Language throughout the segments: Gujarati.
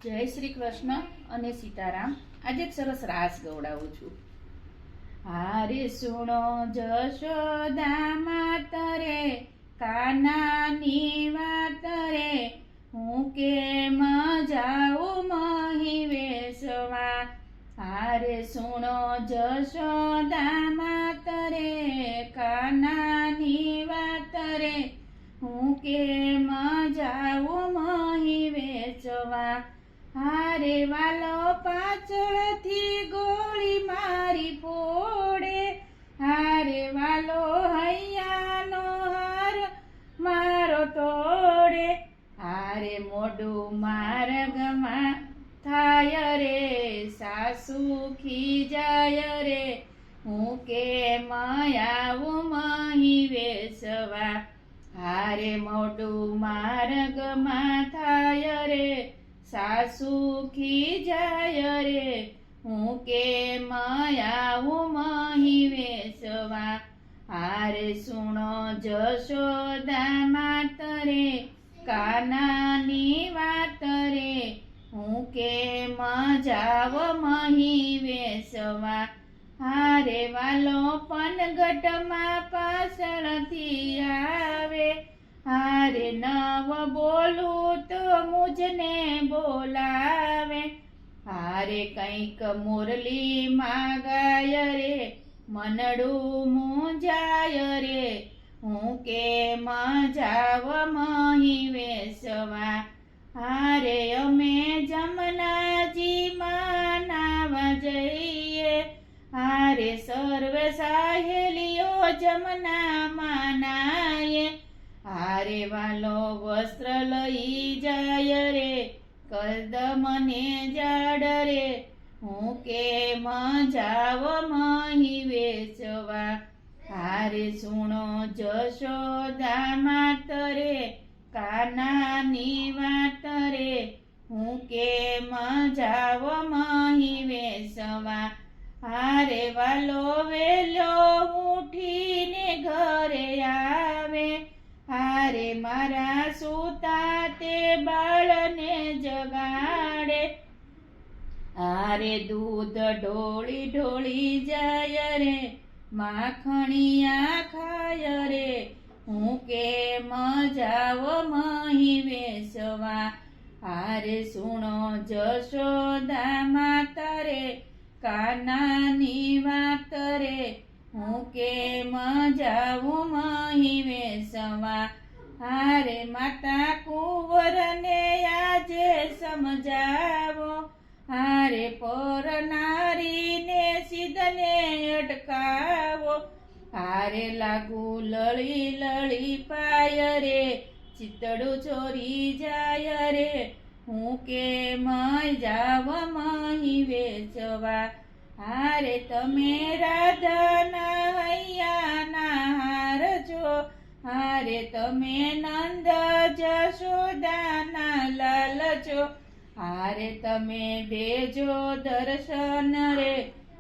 જય શ્રી કૃષ્ણ અને સીતારામ। આજે એક સરસ રાસ ગવડાવું છું। હારે સુણો જશોદા માત રે, કાનાની વાત રે, હું કેમ જાઉં મહી વેશવા। હારે સુણો જશોદા માત રે, કાનાની વાત રે, હું કેમ જાઉં મહી વેચવા। હારે વાલો પાછળથી ગોળી મારી ફોડે, હારે વાલો હૈયાનો હાર મારો તોડે। હારે મોઢું માર્ગમાં થાય રે, સાસુ ખીજાય રે, હું કેમ આવું મહી વેશવા। હારે મોઢું માર્ગમાં થાય રે, સાસુ ખીજાય રે, હું કેમ આવું મહી વેશવા। હારે સુણો જશોદા માત રે, કાનાની વાત રે, હું કેમ જાવ મહી વેશવા। હારે વાલો પનગટમાં પાછળથી આવે, હારે નવ બોલું તો મુજને બોલાવે। હારે કંઈક મુરલી માગાય રે, મનડું મૂંઝાય રે, હું કેમ જાવ મહી વેશવા। હારે અમે જમનાજીમાં નાવા જઈએ, હારે સર્વે સહેલીઓ જમનામાં નાઈએ। હારે વાલો વસ્ત્ર લઈ જાય રે, કદમને જાડ રે, હું કેમ જાવ મહી વેચવા। હારે સુણો જશોદા માત રે, કાનાની વાત રે, હું કેમ જાવ મહી વેશવા। હારે વાલો વેલો ઉઠીને ઘરે આવે, હારે મારા સૂતા તે બાળને જગાડે। હારે દૂધ ઢોળી ઢોળી જાય રે, માખણિયા ખાય રે, હું કેમ જાવ મહી વેશવા। હારે સુણો જશોદા માત રે, કાનાની વાત રે, હું કેમ જાઉં મહી વેશવા। હારે માતા કુંવરને આજે સમજાવો, હારે પર નારીને સિદ્ધને અટકાવો। હારે લાગુ લળી લળી પાય રે, ચિતડું ચોરી જાય રે, હું કેમ જાવ મહી વેચવા। હારે તમે રાધાના હૈયાના હાર છો, હારે તમે નંદ જશોદાના લાલ છો। હારે તમે દેજો દર્શન રે,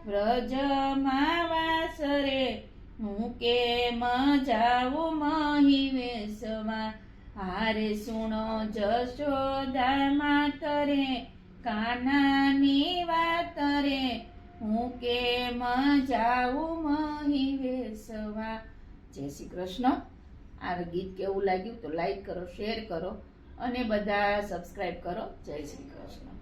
વ્રજમાં વાસ રે, હું કેમ જાઉં મહી વેશવા। હારે સુણો જશોદા માત રે, કાનાની વાત રે, હું કેમ જાઉં મહી વેશવા। જય શ્રી કૃષ્ણ। આ ગીત કેવું લાગ્યું તો લાઈક કરો, શેર કરો અને બધા સબસ્ક્રાઈબ કરો। જય શ્રી કૃષ્ણ।